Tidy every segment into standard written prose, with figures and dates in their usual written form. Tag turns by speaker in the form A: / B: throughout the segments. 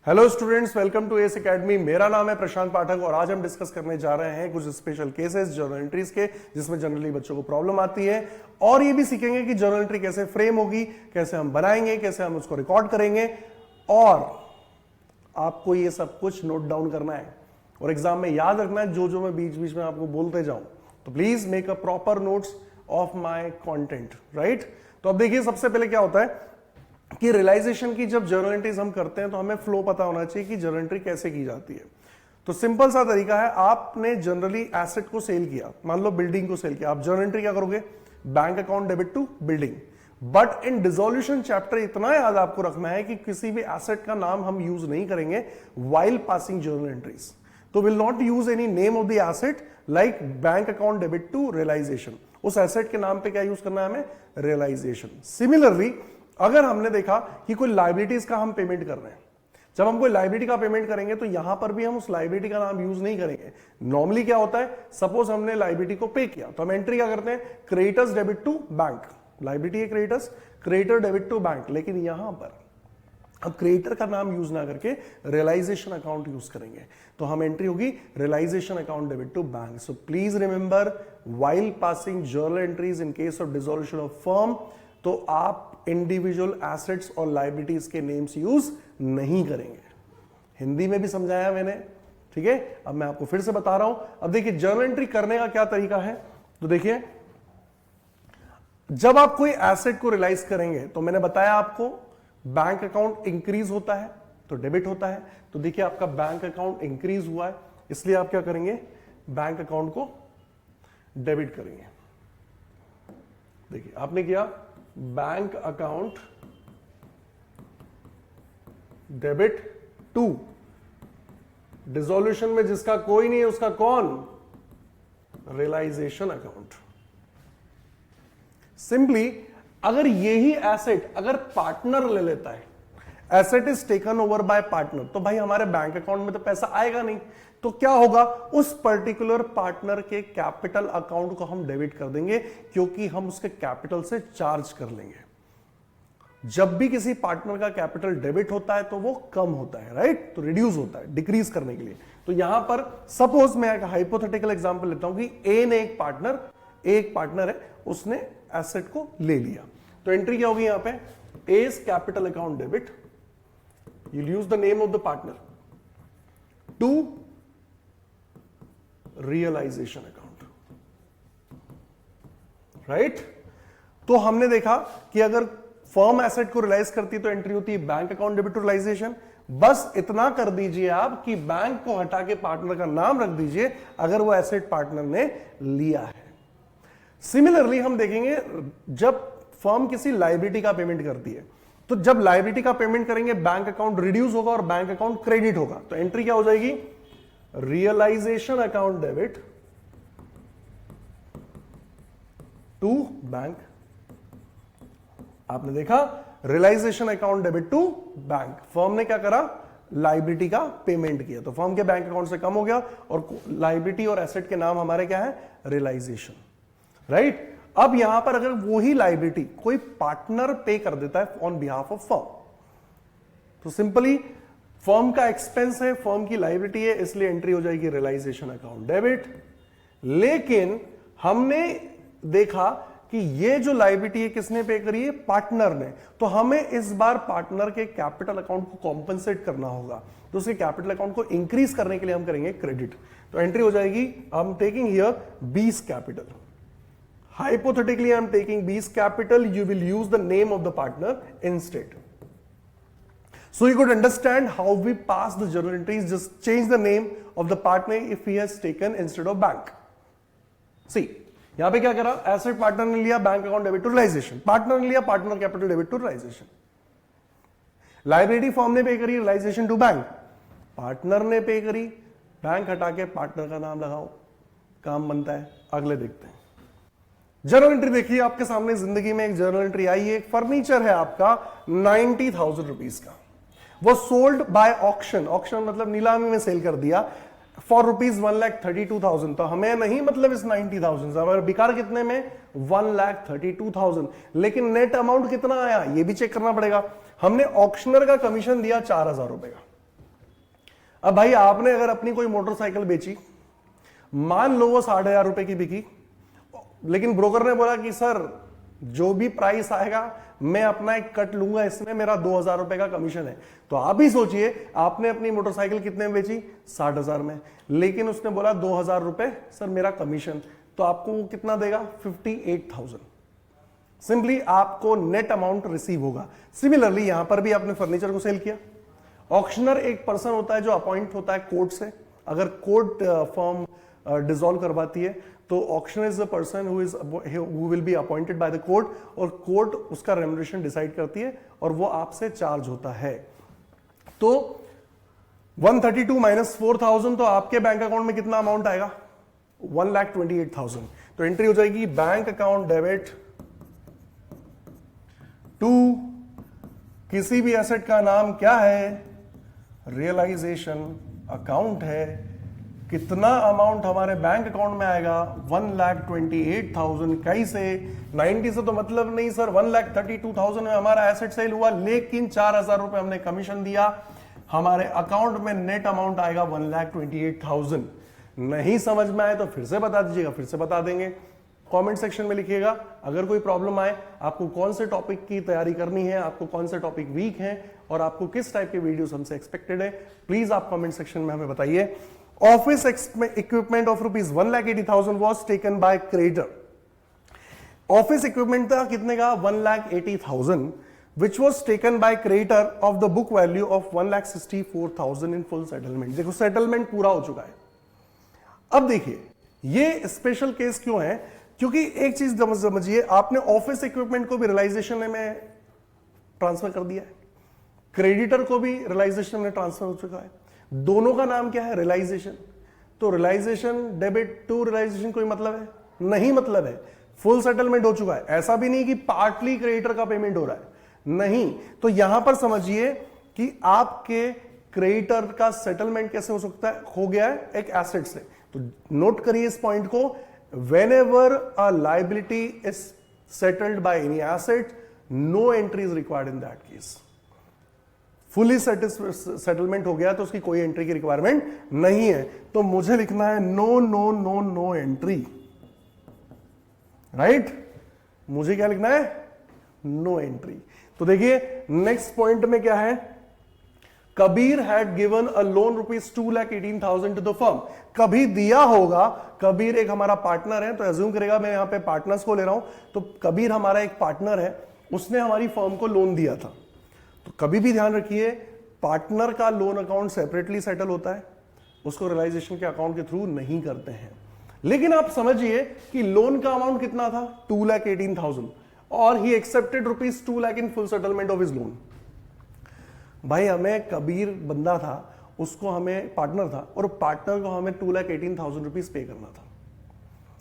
A: Hello students, welcome to S academy. मेरा नाम है प्रशांत पाठक और आज हम डिस्कस करने जा रहे हैं कुछ स्पेशल केसेस जर्नल एंट्रीज के, जिसमें जनरली बच्चों को प्रॉब्लम आती है। और ये भी सीखेंगे कि जर्नल एंट्री कैसे फ्रेम होगी, कैसे हम बनाएंगे, कैसे हम उसको रिकॉर्ड करेंगे। और आपको ये सब कुछ नोट डाउन करना है और एग्जाम में याद रखना है जो मैं बीच बीच में आपको बोलते जाऊं। तो please make a proper notes of my content, right. तो अब देखिए, सबसे पहले क्या होता है कि रियलाइजेशन की जब जर्नल एंट्रीज हम करते हैं तो हमें फ्लो पता होना चाहिए कि जर्नल एंट्री कैसे की जाती है। तो सिंपल सा तरीका है, आपने जनरली एसेट को सेल किया, मान लो बिल्डिंग को सेल किया, आप जर्नल एंट्री क्या करोगे? Bank account debit to building. But in dissolution chapter इतना याद आपको रखना है कि किसी भी एसेट का नाम हम यूज नहीं करेंगे व्हाइल पासिंग जर्नल एंट्रीज। तो will not use any name of the asset like bank account debit to realisation. उस एसेट के नाम पे क्या यूज करना है हमें? रियलाइजेशन। सिमिलरली अगर हमने देखा कि कोई लायबिलिटीज का हम पेमेंट कर रहे हैं, जब हम कोई लायबिलिटी का पेमेंट करेंगे तो यहां पर भी हम उस लायबिलिटी का नाम यूज नहीं करेंगे। नॉर्मली क्या होता है, सपोज हमने लायबिलिटी को पे किया तो हम एंट्री क्या करते हैं? Creditors debit to bank. Liability है creditors, creditor debit to bank. लेकिन यहां पर अब क्रेडिटर का नाम यूज ना करके रियलाइजेशन अकाउंट यूज करेंगे, तो हम एंट्री होगी realisation account debit to bank. So please remember, while passing journal entries in case of dissolution of firm, तो आप इंडिविजुअल एसेट्स और लायबिलिटीज के नेम्स यूज नहीं करेंगे। हिंदी में भी समझाया मैंने, ठीक है। अब मैं आपको फिर से बता रहा हूं। अब देखिए, जर्नल एंट्री करने का क्या तरीका है। तो देखिए, जब आप कोई एसेट को रियलाइज करेंगे तो मैंने बताया आपको बैंक अकाउंट इंक्रीज होता है तो डेबिट होता है। तो देखिए, आपका बैंक अकाउंट इंक्रीज हुआ है, इसलिए आप क्या करेंगे? बैंक अकाउंट को डेबिट करेंगे। देखिए, आपने किया bank account debit to, dissolution में जिसका कोई नहीं है उसका कौन? Realisation account. सिंपली अगर यही एसेट अगर पार्टनर ले लेता है, asset is taken over by partner, तो भाई हमारे बैंक अकाउंट में तो पैसा आएगा नहीं। तो क्या होगा? उस पर्टिकुलर पार्टनर के कैपिटल अकाउंट को हम डेबिट कर देंगे, क्योंकि हम उसके कैपिटल से चार्ज कर लेंगे। जब भी किसी पार्टनर का कैपिटल डेबिट होता है तो वो कम होता है, राइट, तो रिड्यूस होता है, डिक्रीज करने के लिए। तो यहां पर सपोज मैं एक हाइपोथेटिकल एग्जांपल लेता हूं कि ए ने एक पार्टनर है, उसने एसेट को ले लिया। तो एंट्री क्या होगी यहां पे? As capital account debit, you'll use the name of the partner to realization account, right? तो हमने देखा कि अगर फर्म एसेट को रियलाइज करती है तो एंट्री होती है bank account debit to realisation. बस इतना कर दीजिए आप कि बैंक को हटा के पार्टनर का नाम रख दीजिए अगर वो एसेट पार्टनर ने लिया है। सिमिलरली हम देखेंगे जब फर्म किसी लायबिलिटी का पेमेंट करती है, तो जब लायबिलिटी का पेमेंट करेंगे बैंक अकाउंट रिड्यूस होगा और बैंक अकाउंट क्रेडिट होगा। तो एंट्री क्या हो जाएगी? Realisation account debit to bank. आपने देखा, realisation account debit to bank. Firm ने क्या करा? लायबिलिटी का पेमेंट किया, तो फर्म के बैंक अकाउंट से कम हो गया और लायबिलिटी और एसेट के नाम हमारे क्या है? Realisation, right. अब यहां पर अगर वही लायबिलिटी कोई पार्टनर पे कर देता है ऑन बिहाफ ऑफ फर्म, तो सिंपली फर्म का एक्सपेंस है, फर्म की लायबिलिटी है, इसलिए एंट्री हो जाएगी रियलाइजेशन अकाउंट डेबिट। लेकिन हमने देखा कि ये जो लायबिलिटी है किसने पे करी है? पार्टनर ने। तो हमें इस बार पार्टनर के कैपिटल अकाउंट को कॉम्पनसेट करना होगा, तो उसके कैपिटल अकाउंट को इंक्रीज करने के लिए हम करेंगे क्रेडिट। तो एंट्री हो जाएगी, आई एम टेकिंग हियर बीस capital. Hypothetically, I am taking B's capital. You will use the name of the partner instead. So you could understand how we pass the journal entries. Just change the name of the partner if he has taken instead of bank. See, यहां पे क्या करा? Asset partner ने लिया, bank account debit to realisation. Partner ने लिया, partner capital debit to realisation. Liability firm ने pay करी, रियलाइजेशन टू बैंक। पार्टनर ने पे करी, बैंक हटा के पार्टनर का नाम लगाओ, काम बनता है। अगले देखते हैं। जर्नल एंट्री देखिए, आपके सामने जिंदगी में एक जर्नल एंट्री आई है। एक फर्नीचर है आपका 90,000 रुपीज का, वो सोल्ड बाय ऑक्शन। ऑक्शन मतलब नीलामी में सेल कर दिया फॉर रुपीज 1,32,000। तो हमें नहीं मतलब इस 90,000 हमारे बिकार कितने में? 1,32,000। लेकिन नेट अमाउंट कितना आया ये भी चेक करना पड़ेगा। हमने ऑक्शनर का कमीशन दिया 4,000 रुपए का, अब भाई आपने अगर अपनी कोई मोटरसाइकिल बेची, मान लो वो 60,000 रुपए की बिकी, लेकिन ब्रोकर ने बोला कि सर जो भी प्राइस आएगा मैं अपना एक कट लूंगा, इसमें मेरा 2,000 रुपए का कमीशन है। तो आप ही सोचिए, आपने अपनी मोटरसाइकिल कितने में बेची? 60,000 में, लेकिन उसने बोला 2,000 रुपए सर मेरा कमीशन, तो आपको वो कितना देगा? 58,000। सिंपली आपको नेट अमाउंट रिसीव होगा। सिमिलरली यहां पर भी आपने फर्नीचर को सेल किया। ऑक्शनर एक पर्सन होता है जो अपॉइंट होता है कोर्ट से। अगर कोर्ट फर्म डिसॉल्व करवाती है तो auctioneer is a person who will be appointed by the court, और कोर्ट उसका रेम्युनरेशन डिसाइड करती है और वो आपसे चार्ज होता है। तो 132 माइनस 4,000, तो आपके बैंक अकाउंट में कितना अमाउंट आएगा? 1,28,000। तो एंट्री हो जाएगी बैंक अकाउंट डेबिट टू किसी भी एसेट का नाम क्या है? रियलाइजेशन अकाउंट है। कितना अमाउंट हमारे बैंक अकाउंट में आएगा? 1,28,000। कैसे? 90 से तो मतलब नहीं सर, 1,32,000 में हमारा एसेट सेल हुआ, लेकिन 4,000 रुपए हमने कमीशन दिया, हमारे अकाउंट में नेट अमाउंट आएगा 1,28,000। नहीं समझ में आए तो फिर से बता दीजिएगा, फिर से बता देंगे। कमेंट सेक्शन में लिखिएगा अगर कोई प्रॉब्लम आए, आपको कौन से टॉपिक की तैयारी करनी है, आपको कौन से टॉपिक वीक हैं, और आपको किस टाइप के वीडियोस हमसे एक्सपेक्टेड है, प्लीज आप कमेंट सेक्शन में हमें बताइए। Office equipment of rupees 1,80,000 was taken by creditor. Office equipment था कितने का? 1,80,000 which was taken by creditor of the book value of 1,64,000 in full settlement। देखो सेटलमेंट पूरा हो चुका है। अब देखिए ये स्पेशल केस क्यों है? क्योंकि एक चीज समझिए, आपने ऑफिस इक्विपमेंट को भी रियलाइजेशन में ट्रांसफर कर दिया है, क्रेडिटर को भी रियलाइजेशन में ट्रांसफर हो चुका है। दोनों का नाम क्या है? रियलाइजेशन। तो रियलाइजेशन डेबिट टू रियलाइजेशन कोई मतलब है? नहीं मतलब है। फुल सेटलमेंट हो चुका है। ऐसा भी नहीं कि पार्टली क्रेडिटर का पेमेंट हो रहा है, नहीं। तो यहां पर समझिए कि आपके क्रेडिटर का सेटलमेंट कैसे हो सकता है? हो गया है एक एसेट से। तो नोट करिए इस पॉइंट को, whenever a liability is settled by any asset, no entry is required in that case. Fully settlement हो गया तो उसकी कोई एंट्री की रिक्वायरमेंट नहीं है। तो मुझे लिखना है no no no no entry, right? मुझे क्या लिखना है? No entry. तो देखिए नेक्स्ट पॉइंट में क्या है? Kabir had given a loan rupees 2,18,000 to the firm. कभी दिया होगा, कबीर एक हमारा पार्टनर है, तो एज्यूम करेगा, मैं यहां पे पार्टनर्स को ले रहा हूं, तो कबीर हमारा एक पार्टनर है, उसने हमारी फर्म को लोन दिया था। तो कभी भी ध्यान रखिए, पार्टनर का लोन अकाउंट सेपरेटली सेटल होता है, उसको रियलाइजेशन के अकाउंट के थ्रू नहीं करते हैं। लेकिन आप समझिए कि लोन का अमाउंट कितना था? 2,18,000, और he accepted rupees 2 lakh in full settlement of his loan. भाई हमें कबीर बंदा था, उसको हमें पार्टनर था, और पार्टनर को हमें 2,18,000 रुपीज पे करना था।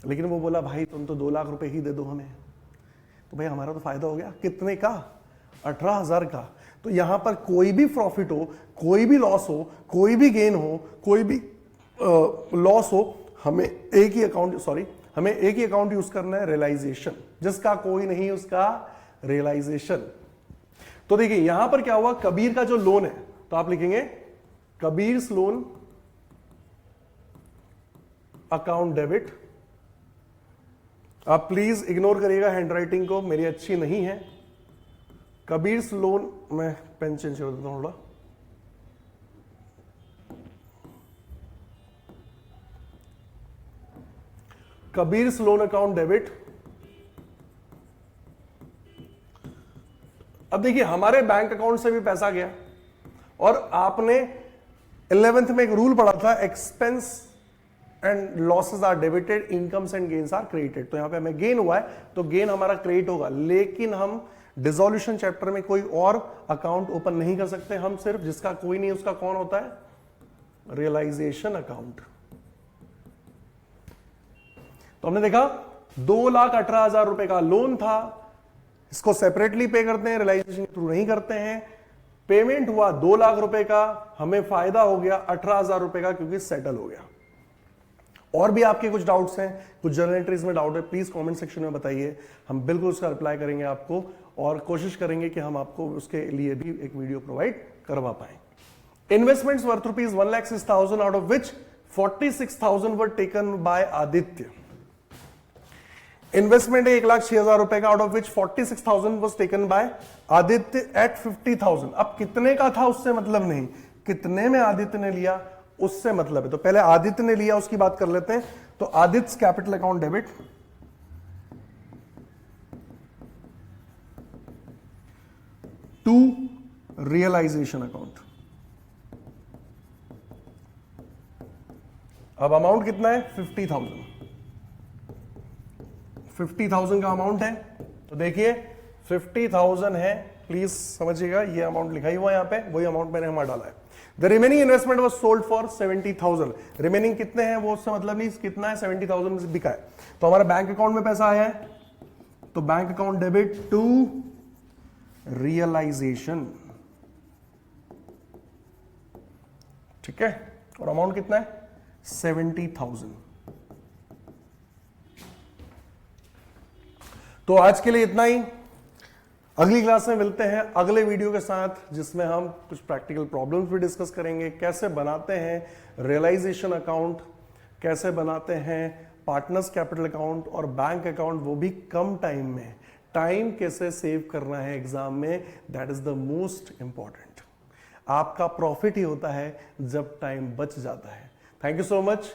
A: लेकिन वो बोला भाई तुम तो 2 लाख रुपए ही दे दो हमें। तो भाई हमारा तो फायदा हो गया। कितने का? 18,000 का। तो यहां पर कोई भी प्रॉफिट हो, कोई भी लॉस हो, कोई भी गेन हो, कोई भी लॉस हो, हमें एक ही अकाउंट यूज करना है, रियलाइजेशन। जिसका कोई नहीं उसका रियलाइजेशन। तो देखिए यहां पर क्या हुआ, कबीर का जो लोन है, तो आप लिखेंगे कबीर्स लोन अकाउंट डेबिट। आप प्लीज इग्नोर करिएगा हैंडराइटिंग को, मेरी अच्छी नहीं है। कबीर्स लोन, मैं पेन चेंज कर देता हूं थोड़ा। Kabir's loan account debit. अब देखिए हमारे बैंक अकाउंट से भी पैसा गया, और आपने 11th में एक रूल पढ़ा था, expense and losses are debited, incomes and gains are credited. तो यहां पे हमें गेन हुआ है तो गेन हमारा क्रेडिट होगा, लेकिन हम डिसोल्यूशन चैप्टर में कोई और अकाउंट ओपन नहीं कर सकते। हम सिर्फ जिसका कोई नहीं उसका कौन होता है? Realisation account. तो हमने देखा 2,18,000 रुपए का लोन था, इसको सेपरेटली पे करते हैं, रियलाइजेशन के थ्रू नहीं करते हैं। पेमेंट हुआ 2 लाख रुपए का, हमें फायदा हो गया 18,000 रुपए का, क्योंकि सेटल हो गया। और भी आपके कुछ डाउट्स हैं, कुछ जर्नल एंट्रीज में डाउट है, प्लीज कमेंट सेक्शन में बताइए, हम बिल्कुल उसका रिप्लाई करेंगे आपको, और कोशिश करेंगे कि हम आपको उसके लिए भी एक वीडियो प्रोवाइड करवा पाए। Investments worth rupees 1,06,000 out of which 46,000 were taken by Aditya. Investment है 1,06,000 रुपए का, out of which 46,000 was taken by Aditya at 50,000। अब कितने का था उससे मतलब नहीं, कितने में आदित्य ने लिया उससे मतलब है। तो पहले आदित्य ने लिया उसकी बात कर लेते हैं। तो Aditya capital account debit to realisation account. अब अमाउंट कितना है 50,000। 50,000 का अमाउंट है। तो देखिए 50,000 है, प्लीज समझिएगा, ये अमाउंट लिखा ही हुआ यहां पे, वही अमाउंट मैंने हमारा डाला है। The remaining investment was sold for 70,000। Remaining कितने हैं वो उससे मतलब नहीं, कितना है 70,000 बिका है। तो हमारा बैंक अकाउंट में पैसा आया है, तो bank account debit to realisation, ठीक है। और अमाउंट कितना है 70,000। तो आज के लिए इतना ही। अगली क्लास में मिलते हैं अगले वीडियो के साथ, जिसमें हम कुछ प्रैक्टिकल प्रॉब्लम्स भी डिस्कस करेंगे। कैसे बनाते हैं रियलाइजेशन अकाउंट, कैसे बनाते हैं पार्टनर्स कैपिटल अकाउंट और बैंक अकाउंट, वो भी कम टाइम में। टाइम कैसे सेव करना है एग्जाम में, that is the most important. आपका प्रॉफिट ही होता है जब टाइम बच जाता है। Thank you so much.